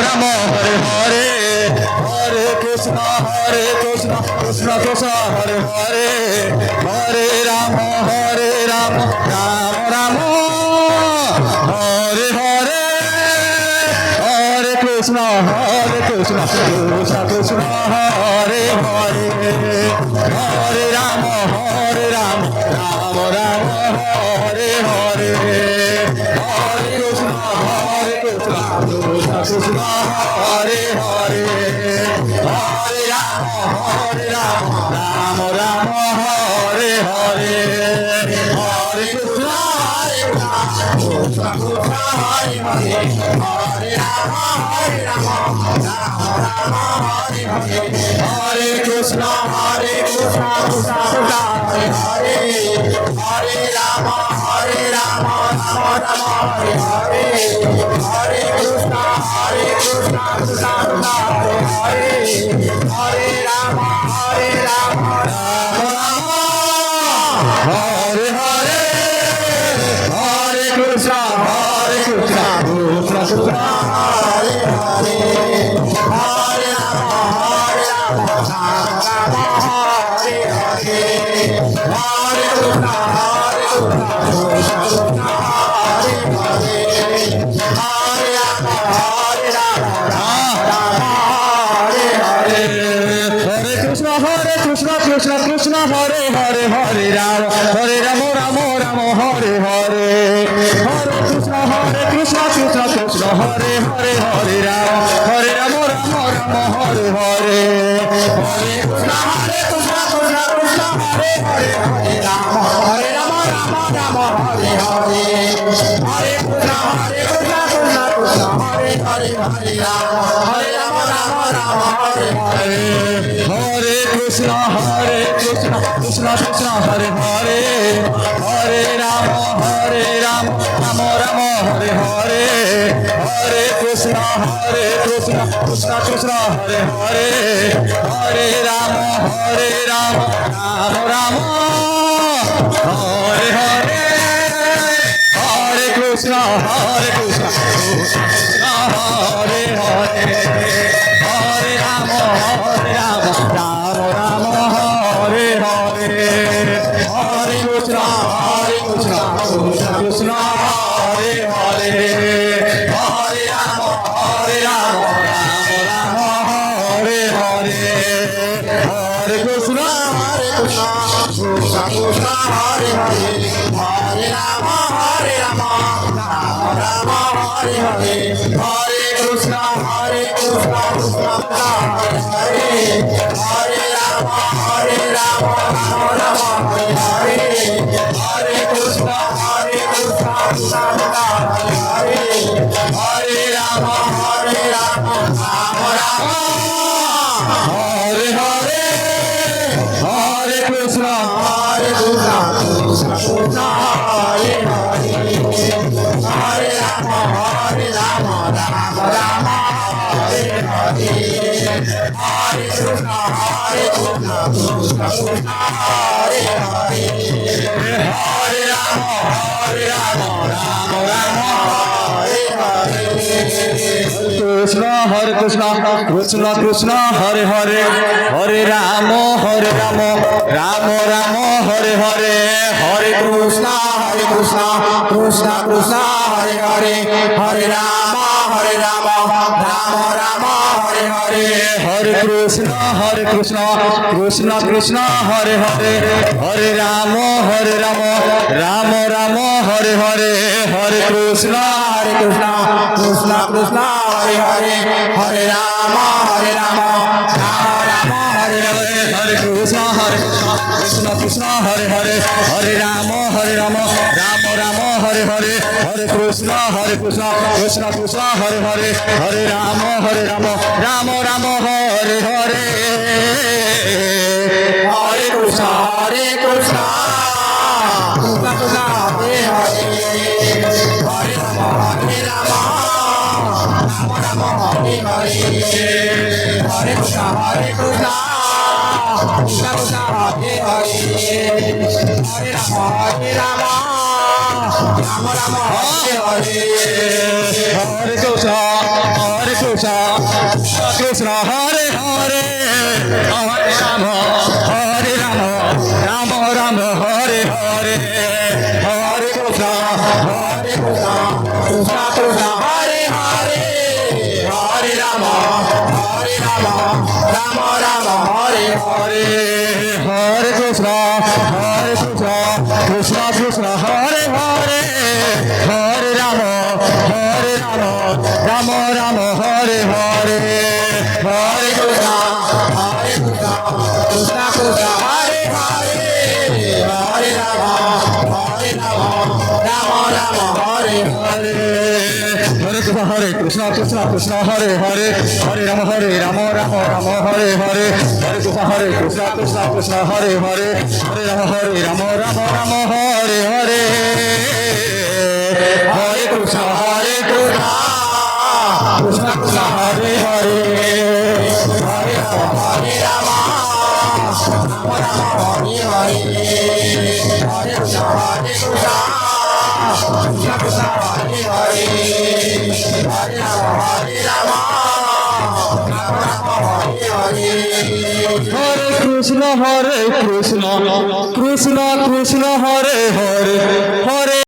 Ram Hare Hare Hare Krishna Krishna Krishna Hare Hare Hare Ram Ram Ram Hare Hare Hare Krishna Krishna Krishna Hare Hare Hare Ram Ram Ram Hare Hare Hare Krishna Krishna Hare Hare Hare Ram Ram Ram Hare Hare Hare Krishna Hare Krishna Hare Krishna Hare Hare Hare Ram Ram Ram Hare Hare Hare Krishna Krishna Hare Hare Hare Ram Ram Ram Hare Hare Hare Krishna Krishna Krishna Hare Hare Hare Ram Ram Hare Hare Hare Krishna Krishna Hare Hare Hare Ram Ram Hare Hare Hare Krishna Krishna Krishna Hare Hare Hare Ram Ram Ram Hare Hare Hare Krishna Krishna Krishna Hare Hare Hare Ram Ram Ram Hare Hare Hare Krishna Krishna Krishna Hare Hare Hare Ram Ram Ram Hare Hare Hare Krishna Krishna Krishna Hare Hare Hare Ram Ram Ram Hare Hare Hare Krishna Krishna Krishna Hare Hare Hare Ram Ram Ram Hare Hare Hare Krishna Krishna Krishna Hare Hare Hare Ram Ram Ram Hare Hare Hare Krishna Krishna Hare Hare Hare Ram Ram Ram Hare Hare Hare Krishna Krishna Hare Hare Hare Ram Ram Ram Hare Hare Hare Krishna Krishna Krishna Hare Hare Hare Ram Ram Ram Hare Hare Hare Krishna Krishna Hare Hare Hare Ram Ram Ram Hare Hare Hare Krishna Krishna Hare Hare Hare Ram Ram Ram Hare Hare Hare Krishna Krishna Krishna Hare Hare Hare Ram Ram Ram Hare Hare Hare Krishna Krishna Krishna Hare Hare Hare Ram Ram Ram Hare Hare Krishna Krishna Krishna Krishna Hare Hare Hare Ram Ram Ram Hare Hare Hare Krishna Krishna Krishna Hare Hare Hare Ram Ram Ram Hare Hare Hare Krishna Krishna Krishna Hare Hare Hare Ram Ram Ram Hare Hare Hare Krishna Krishna Krishna Hare Hare Hare Ram Ram Ram Hare Hare Hare Krishna Krishna Hare Hare Hare Ram Ram Ram Hare Hare Hare Krishna Krishna Krishna Hare Hare Hare Ram Ram Ram Hare Hare Hare Krishna Krishna Krishna Hare Hare Hare Ram Ram Hare Hare Hare Krishna Krishna Krishna Hare Hare Hare Ram Ram Ram Hare Hare Hare Krishna Krishna Krishna Hare Hare Hare Ram Ram Ram Hare Hare Hare Krishna Krishna Krishna Hare Hare Hare Ram Ram Ram Hare Hare Hare Krishna Krishna Krishna Hare Hare Hare Ram Ram Ram Hare Hare Hare Krishna Krishna Krishna Hare Hare Hare Ram Ram Ram Hare Hare Hare Krishna Krishna Krishna Hare Hare Hare Ram Ram Ram Hare Hare Hare Krishna Krishna Krishna Hare Hare Hare Ram Ram Ram Hare Hare Hare Krishna Krishna Krishna Hare Hare Hare Ram Ram Hare Hare Hare Krishna Krishna Krishna Hare Hare Hare Ram Hare Krishna Krishna Krishna Hare Hare Hare